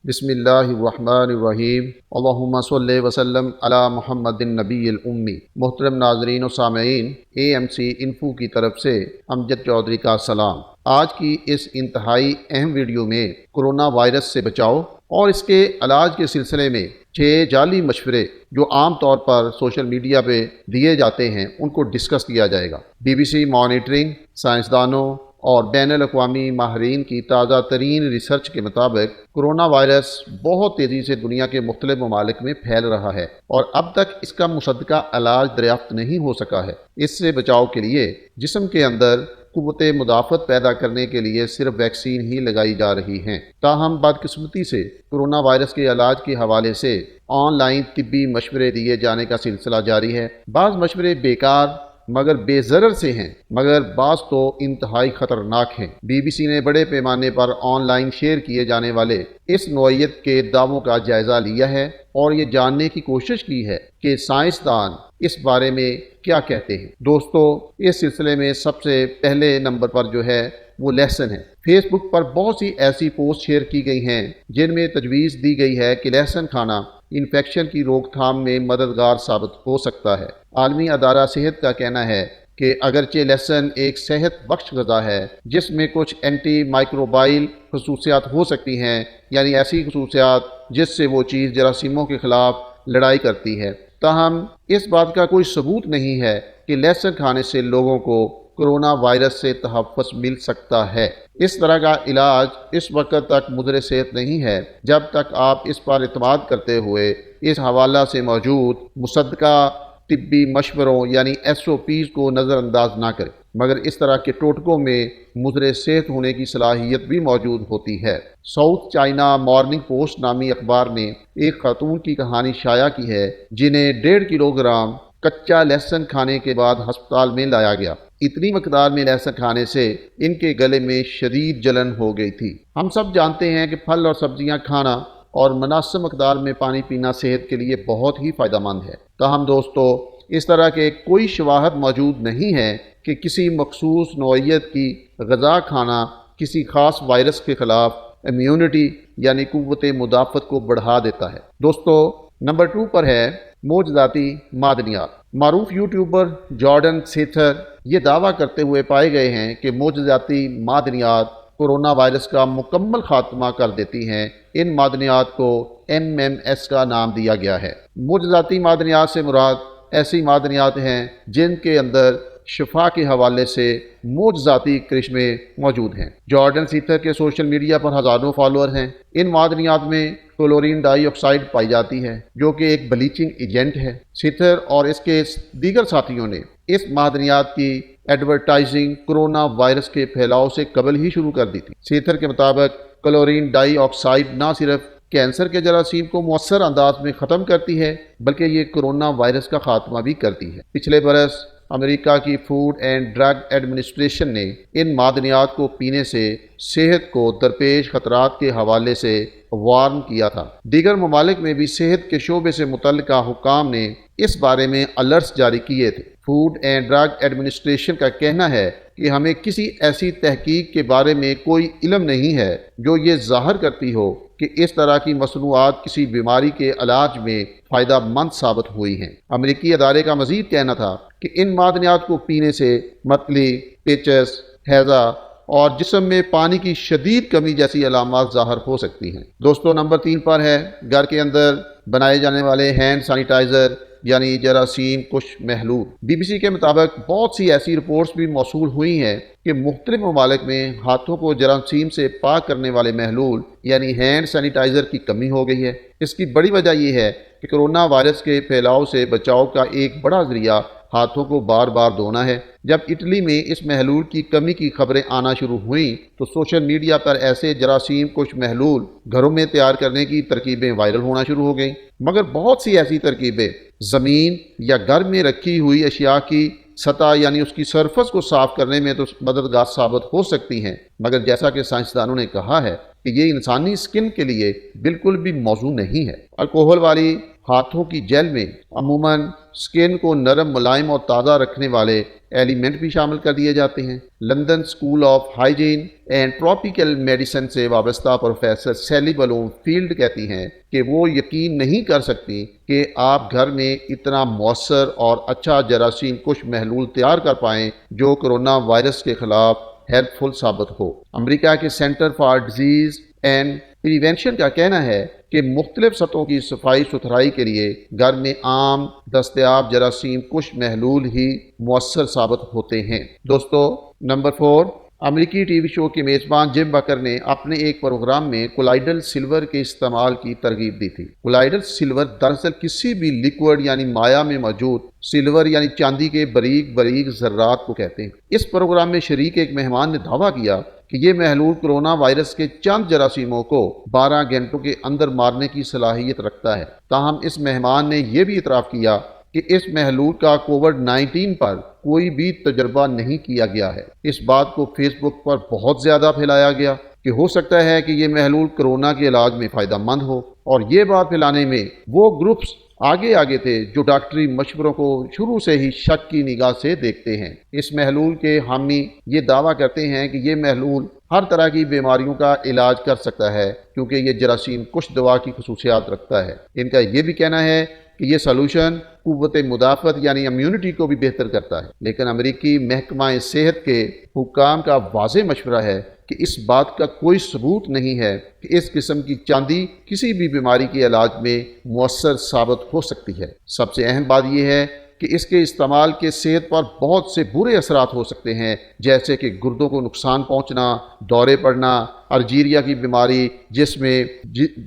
بسم اللہ الرحمن الرحیم اللہم صلی وسلم علی محمد النبی الأمی۔ محترم ناظرین و سامعین، AMC انفو کی طرف سے امجد چودھری کا سلام۔ آج کی اس انتہائی اہم ویڈیو میں کرونا وائرس سے بچاؤ اور اس کے علاج کے سلسلے میں 6 جعلی مشورے جو عام طور پر سوشل میڈیا پہ دیے جاتے ہیں ان کو ڈسکس کیا جائے گا۔ BBC مانیٹرنگ، سائنسدانوں اور بین الاقوامی ماہرین کی تازہ ترین ریسرچ کے مطابق کرونا وائرس بہت تیزی سے دنیا کے مختلف ممالک میں پھیل رہا ہے اور اب تک اس کا مصدقہ علاج دریافت نہیں ہو سکا ہے۔ اس سے بچاؤ کے لیے جسم کے اندر قوت مدافعت پیدا کرنے کے لیے صرف ویکسین ہی لگائی جا رہی ہیں۔ تاہم بدقسمتی سے کرونا وائرس کے علاج کے حوالے سے آن لائن طبی مشورے دیے جانے کا سلسلہ جاری ہے۔ بعض مشورے بیکار مگر بے ضرر سے ہیں، مگر بعض تو انتہائی خطرناک ہیں۔ BBC نے بڑے پیمانے پر آن لائن شیئر کیے جانے والے اس نوعیت کے دعووں کا جائزہ لیا ہے اور یہ جاننے کی کوشش کی ہے کہ سائنسدان اس بارے میں کیا کہتے ہیں۔ دوستو، اس سلسلے میں سب سے پہلے نمبر پر جو ہے وہ لہسن ہے۔ فیس بک پر بہت سی ایسی پوسٹ شیئر کی گئی ہیں جن میں تجویز دی گئی ہے کہ لہسن کھانا انفیکشن کی روک تھام میں مددگار ثابت ہو سکتا ہے۔ عالمی ادارہ صحت کا کہنا ہے کہ اگرچہ لہسن ایک صحت بخش غذا ہے جس میں کچھ اینٹی مائکروبائل خصوصیات ہو سکتی ہیں، یعنی ایسی خصوصیات جس سے وہ چیز جراثیموں کے خلاف لڑائی کرتی ہے، تاہم اس بات کا کوئی ثبوت نہیں ہے کہ لہسن کھانے سے لوگوں کو کرونا وائرس سے تحفظ مل سکتا ہے۔ اس طرح کا علاج اس وقت تک مضر صحت نہیں ہے جب تک آپ اس پر اعتماد کرتے ہوئے اس حوالہ سے موجود مصدقہ طبی مشوروں یعنی SOPs کو نظر انداز نہ کریں، مگر اس طرح کے ٹوٹکوں میں مضر صحت ہونے کی صلاحیت بھی موجود ہوتی ہے۔ ساؤتھ چائنا مارننگ پوسٹ نامی اخبار نے ایک خاتون کی کہانی شائع کی ہے جنہیں 1.5 کلو گرام کچا لہسن کھانے کے بعد ہسپتال میں لایا گیا۔ اتنی مقدار میں لہسن کھانے سے ان کے گلے میں شدید جلن ہو گئی تھی۔ ہم سب جانتے ہیں کہ پھل اور سبزیاں کھانا اور مناسب مقدار میں پانی پینا صحت کے لیے بہت ہی فائدہ مند ہے۔ تاہم دوستو، اس طرح کے کوئی شواہد موجود نہیں ہے کہ کسی مخصوص نوعیت کی غذا کھانا کسی خاص وائرس کے خلاف امیونٹی یعنی قوت مدافعت کو بڑھا دیتا ہے۔ دوستو، نمبر 2 پر ہے معجزاتی معدنیات۔ معروف یوٹیوبر جارڈن سیتھر یہ دعویٰ کرتے ہوئے پائے گئے ہیں کہ معجزاتی معدنیات کرونا وائرس کا مکمل خاتمہ کر دیتی ہیں۔ ان معدنیات کو MMS کا نام دیا گیا ہے۔ معجزاتی معدنیات سے مراد ایسی معدنیات ہیں جن کے اندر شفا کے حوالے سے معجزاتی کرشمے موجود ہیں۔ جارڈن سیتھر کے سوشل میڈیا پر ہزاروں فالوور ہیں۔ ان معدنیات میں کلورین ڈائی آکسائڈ پائی جاتی ہے جو کہ ایک بلیچنگ ایجنٹ ہے۔ سیتھر اور اس کے دیگر ساتھیوں نے اس معدنیات کی ایڈورٹائزنگ کرونا وائرس کے پھیلاؤ سے قبل ہی شروع کر دی تھی۔ سیتھر کے مطابق کلورین ڈائی آکسائڈ نہ صرف کینسر کے جراثیم کو مؤثر انداز میں ختم کرتی ہے بلکہ یہ کرونا وائرس کا خاتمہ بھی کرتی ہے۔ پچھلے برس امریکہ کی فوڈ اینڈ ڈرگ ایڈمنسٹریشن نے ان معدنیات کو پینے سے صحت کو درپیش خطرات کے حوالے سے وارن کیا تھا۔ دیگر ممالک میں بھی صحت کے شعبے سے متعلقہ حکام نے اس بارے میں الرٹس جاری کیے تھے۔ فوڈ اینڈ ڈرگ ایڈمنسٹریشن کا کہنا ہے کہ ہمیں کسی ایسی تحقیق کے بارے میں کوئی علم نہیں ہے جو یہ ظاہر کرتی ہو کہ اس طرح کی مصنوعات کسی بیماری کے علاج میں فائدہ مند ثابت ہوئی ہیں۔ امریکی ادارے کا مزید کہنا تھا کہ ان معدنیات کو پینے سے متلی، پیچس، ہیضہ اور جسم میں پانی کی شدید کمی جیسی علامات ظاہر ہو سکتی ہیں۔ دوستو، نمبر 3 پر ہے گھر کے اندر بنائے جانے والے ہینڈ سینیٹائزر یعنی جراثیم کش محلول۔ BBC کے مطابق بہت سی ایسی رپورٹس بھی موصول ہوئی ہیں کہ مختلف ممالک میں ہاتھوں کو جراثیم سے پاک کرنے والے محلول یعنی ہینڈ سینیٹائزر کی کمی ہو گئی ہے۔ اس کی بڑی وجہ یہ ہے کہ کرونا وائرس کے پھیلاؤ سے بچاؤ کا ایک بڑا ذریعہ ہاتھوں کو بار بار دھونا ہے۔ جب اٹلی میں اس محلول کی کمی کی خبریں آنا شروع ہوئیں تو سوشل میڈیا پر ایسے جراثیم کش محلول گھروں میں تیار کرنے کی ترکیبیں وائرل ہونا شروع ہو گئیں، مگر بہت سی ایسی ترکیبیں زمین یا گھر میں رکھی ہوئی اشیاء کی سطح یعنی اس کی سرفس کو صاف کرنے میں تو مددگار ثابت ہو سکتی ہیں، مگر جیسا کہ سائنسدانوں نے کہا ہے کہ یہ انسانی سکن کے لیے بالکل بھی موزوں نہیں ہے۔ الکوہل والی ہاتھوں کی جیل میں عموماً سکن کو نرم، ملائم اور تازہ رکھنے والے ایلیمنٹ بھی شامل کر دیے جاتے ہیں۔ London school of hygiene and tropical medicine سے وابستہ پروفیسر سیلی بلوم فیلڈ کہتی ہیں کہ وہ یقین نہیں کر سکتی کہ آپ گھر میں اتنا مؤثر اور اچھا جراثیم کش محلول تیار کر پائیں جو کرونا وائرس کے خلاف ہیلپ فل ثابت ہو۔ امریکہ کے centre for disease and prevention کا کہنا ہے کہ مختلف سطحوں کی صفائی ستھرائی کے لیے گھر میں عام دستیاب جراثیم کش محلول ہی مؤثر ثابت ہوتے ہیں۔ دوستو، نمبر 4، امریکی ٹی وی شو کے میزبان جم بکر نے اپنے ایک پروگرام میں کولائیڈل سلور کے استعمال کی ترغیب دی تھی۔ کولائیڈل سلور دراصل کسی بھی لیکوڈ یعنی مائع میں موجود سلور یعنی چاندی کے باریک ذرات کو کہتے ہیں۔ اس پروگرام میں شریک ایک مہمان نے دعویٰ کیا کہ یہ محلول کرونا وائرس کے چند جراثیموں کو 12 گھنٹوں کے اندر مارنے کی صلاحیت رکھتا ہے۔ تاہم اس مہمان نے یہ بھی اعتراف کیا کہ اس محلول کا کووڈ-19 پر کوئی بھی تجربہ نہیں کیا گیا ہے۔ اس بات کو فیس بک پر بہت زیادہ پھیلایا گیا کہ ہو سکتا ہے کہ یہ محلول کرونا کے علاج میں فائدہ مند ہو، اور یہ بات پھیلانے میں وہ گروپس آگے تھے جو ڈاکٹری مشوروں کو شروع سے ہی شک کی نگاہ سے دیکھتے ہیں۔ اس محلول کے حامی یہ دعویٰ کرتے ہیں کہ یہ محلول ہر طرح کی بیماریوں کا علاج کر سکتا ہے کیونکہ یہ جراثیم کش دوا کی خصوصیات رکھتا ہے۔ ان کا یہ بھی کہنا ہے کہ یہ سلوشن قوت مدافعت یعنی امیونٹی کو بھی بہتر کرتا ہے، لیکن امریکی محکمہ صحت کے حکام کا واضح مشورہ ہے کہ اس بات کا کوئی ثبوت نہیں ہے کہ اس قسم کی چاندی کسی بھی بیماری کے علاج میں مؤثر ثابت ہو سکتی ہے۔ سب سے اہم بات یہ ہے کہ اس کے استعمال کے صحت پر بہت سے برے اثرات ہو سکتے ہیں، جیسے کہ گردوں کو نقصان پہنچنا، دورے پڑنا، ارجیریا کی بیماری، جس میں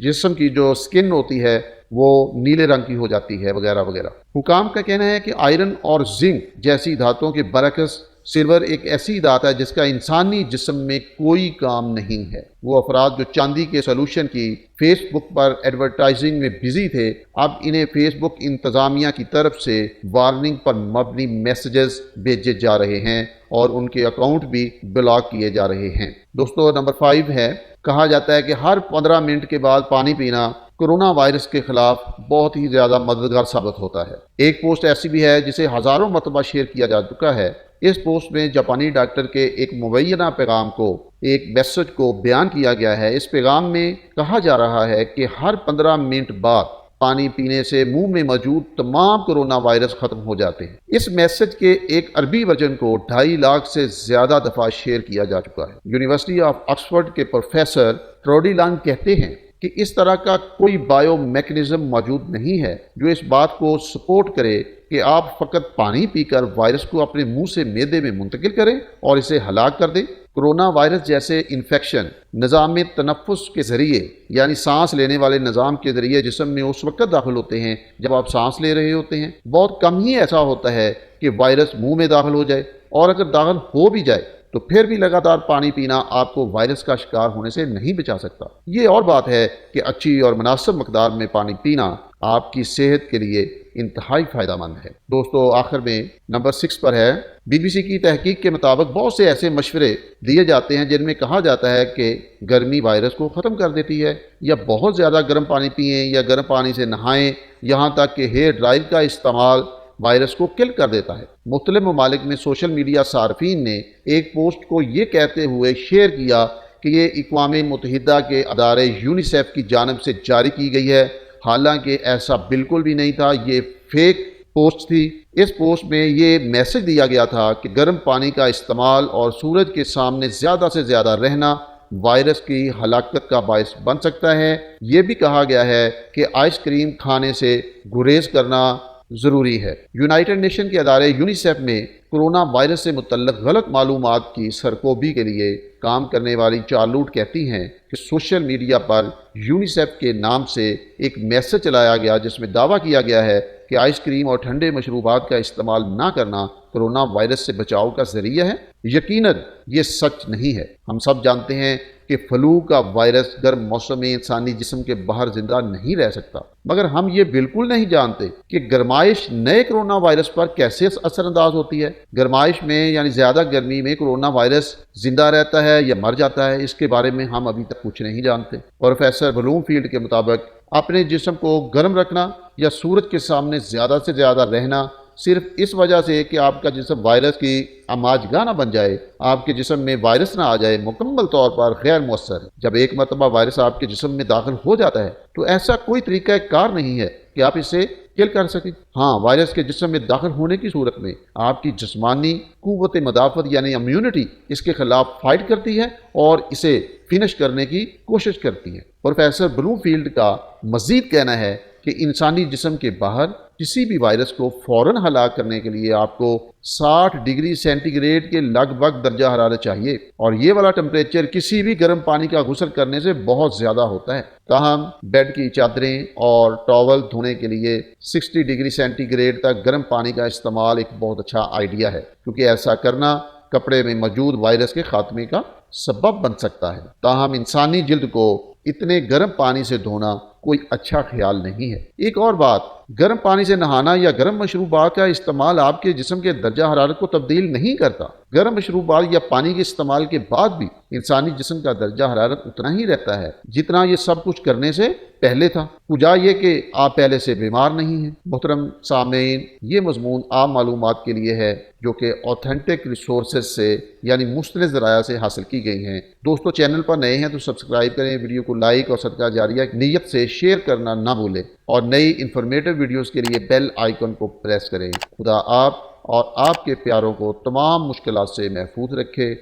جسم کی جو سکن ہوتی ہے وہ نیلے رنگ کی ہو جاتی ہے، وغیرہ وغیرہ۔ حکام کا کہنا ہے کہ آئرن اور زنک جیسی دھاتوں کے برعکس سلور ایک ایسی دھات ہے جس کا انسانی جسم میں کوئی کام نہیں ہے۔ وہ افراد جو چاندی کے سلوشن کی فیس بک پر ایڈورٹائزنگ میں بزی تھے، اب انہیں فیس بک انتظامیہ کی طرف سے وارننگ پر مبنی میسیجز بھیجے جا رہے ہیں اور ان کے اکاؤنٹ بھی بلاک کیے جا رہے ہیں۔ دوستو، نمبر 5 ہے، کہا جاتا ہے کہ ہر 15 منٹ کے بعد پانی پینا کرونا وائرس کے خلاف بہت ہی زیادہ مددگار ثابت ہوتا ہے۔ ایک پوسٹ ایسی بھی ہے جسے ہزاروں مرتبہ شیئر کیا جا چکا ہے۔ اس پوسٹ میں جاپانی ڈاکٹر کے ایک مبینہ پیغام کو، ایک میسج کو بیان کیا گیا ہے۔ اس پیغام میں کہا جا رہا ہے کہ ہر 15 منٹ بعد پانی پینے سے منہ میں موجود تمام کرونا وائرس ختم ہو جاتے ہیں۔ اس میسج کے ایک عربی ورژن کو 2.5 لاکھ سے زیادہ دفعہ شیئر کیا جا چکا ہے۔ یونیورسٹی آف آکسفورڈ کے پروفیسر ٹروڈی لانگ کہتے ہیں کہ اس طرح کا کوئی بائیو میکنزم موجود نہیں ہے جو اس بات کو سپورٹ کرے کہ آپ فقط پانی پی کر وائرس کو اپنے منہ سے معدے میں منتقل کریں اور اسے ہلاک کر دیں۔ کرونا وائرس جیسے انفیکشن نظام تنفس کے ذریعے یعنی سانس لینے والے نظام کے ذریعے جسم میں اس وقت داخل ہوتے ہیں جب آپ سانس لے رہے ہوتے ہیں۔ بہت کم ہی ایسا ہوتا ہے کہ وائرس منہ میں داخل ہو جائے، اور اگر داخل ہو بھی جائے تو پھر بھی لگاتار پانی پینا آپ کو وائرس کا شکار ہونے سے نہیں بچا سکتا۔ یہ اور بات ہے کہ اچھی اور مناسب مقدار میں پانی پینا آپ کی صحت کے لیے انتہائی فائدہ مند ہے۔ دوستو، آخر میں نمبر 6 پر ہے، BBC کی تحقیق کے مطابق بہت سے ایسے مشورے دیے جاتے ہیں جن میں کہا جاتا ہے کہ گرمی وائرس کو ختم کر دیتی ہے، یا بہت زیادہ گرم پانی پئیں، یا گرم پانی سے نہائیں، یہاں تک کہ ہیئر ڈرائر کا استعمال وائرس کو کل کر دیتا ہے۔ مختلف ممالک میں سوشل میڈیا صارفین نے ایک پوسٹ کو یہ کہتے ہوئے شیئر کیا کہ یہ اقوام متحدہ کے ادارے یونیسیف کی جانب سے جاری کی گئی ہے، حالانکہ ایسا بالکل بھی نہیں تھا، یہ فیک پوسٹ تھی۔ اس پوسٹ میں یہ میسج دیا گیا تھا کہ گرم پانی کا استعمال اور سورج کے سامنے زیادہ سے زیادہ رہنا وائرس کی ہلاکت کا باعث بن سکتا ہے۔ یہ بھی کہا گیا ہے کہ آئس کریم کھانے سے گریز کرنا ضروری ہے۔ یونائٹڈ نیشن کے ادارے یونیسیف میں کرونا وائرس سے متعلق غلط معلومات کی سرکوبی کے لیے کام کرنے والی چارلوٹ کہتی ہیں کہ سوشل میڈیا پر یونیسیف کے نام سے ایک میسج چلایا گیا جس میں دعویٰ کیا گیا ہے کہ آئس کریم اور ٹھنڈے مشروبات کا استعمال نہ کرنا کرونا وائرس سے بچاؤ کا ذریعہ ہے۔ یقیناً یہ سچ نہیں ہے۔ ہم سب جانتے ہیں کہ فلو کا وائرس گرم موسم میں انسانی جسم کے باہر زندہ نہیں رہ سکتا، مگر ہم یہ بالکل نہیں جانتے کہ گرمائش نئے کرونا وائرس پر کیسے اثر انداز ہوتی ہے۔ گرمائش میں یعنی زیادہ گرمی میں کرونا وائرس زندہ رہتا ہے یا مر جاتا ہے، اس کے بارے میں ہم ابھی تک کچھ نہیں جانتے۔ پروفیسر بلوم فیلڈ کے مطابق اپنے جسم کو گرم رکھنا یا سورج کے سامنے زیادہ سے زیادہ رہنا صرف اس وجہ سے کہ آپ کا جسم وائرس کی آماج گاہ نہ بن جائے، آپ کے جسم میں وائرس نہ آ جائے، مکمل طور پر غیر مؤثر ہے۔ جب ایک مرتبہ وائرس آپ کے جسم میں داخل ہو جاتا ہے تو ایسا کوئی طریقہ کار نہیں ہے کہ آپ اسے کل کر سکیں۔ ہاں، وائرس کے جسم میں داخل ہونے کی صورت میں آپ کی جسمانی قوت مدافعت یعنی امیونٹی اس کے خلاف فائٹ کرتی ہے اور اسے فنش کرنے کی کوشش کرتی ہے۔ پروفیسر بلوم فیلڈ کا مزید کہنا ہے کہ انسانی جسم کے باہر کسی بھی وائرس کو فوراً ہلاک کرنے کے لیے آپ کو 60 ڈگری سینٹی گریڈ کے لگ بھگ درجہ حرارت چاہیے، اور یہ والا ٹمپریچر کسی بھی گرم پانی کا غسل کرنے سے بہت زیادہ ہوتا ہے۔ تاہم بیڈ کی چادریں اور ٹاول دھونے کے لیے 60 ڈگری سینٹی گریڈ تک گرم پانی کا استعمال ایک بہت اچھا آئیڈیا ہے، کیونکہ ایسا کرنا کپڑے میں موجود وائرس کے خاتمے کا سبب بن سکتا ہے۔ تاہم انسانی جلد کو اتنے گرم پانی سے دھونا کوئی اچھا خیال نہیں ہے۔ ایک اور بات، گرم پانی سے نہانا یا گرم مشروبات کا استعمال آپ کے جسم کے درجہ حرارت کو تبدیل نہیں کرتا۔ گرم مشروبات یا پانی کے استعمال کے بعد بھی انسانی جسم کا درجہ حرارت اتنا ہی رہتا ہے جتنا یہ سب کچھ کرنے سے پہلے تھا، وجہ یہ کہ آپ پہلے سے بیمار نہیں ہیں۔ محترم سامعین، یہ مضمون عام معلومات کے لیے ہے جو کہ اوتھینٹک ریسورسز سے یعنی مستند ذرائع سے حاصل کی گئی ہیں۔ دوستو، چینل پر نئے ہیں تو سبسکرائب کریں، ویڈیو کو لائک اور صدقہ جاریہ نیت سے شیئر کرنا نہ بھولیں، اور نئی انفارمیٹو ویڈیوز کے لیے بیل آئیکن کو پریس کریں۔ خدا آپ اور آپ کے پیاروں کو تمام مشکلات سے محفوظ رکھے۔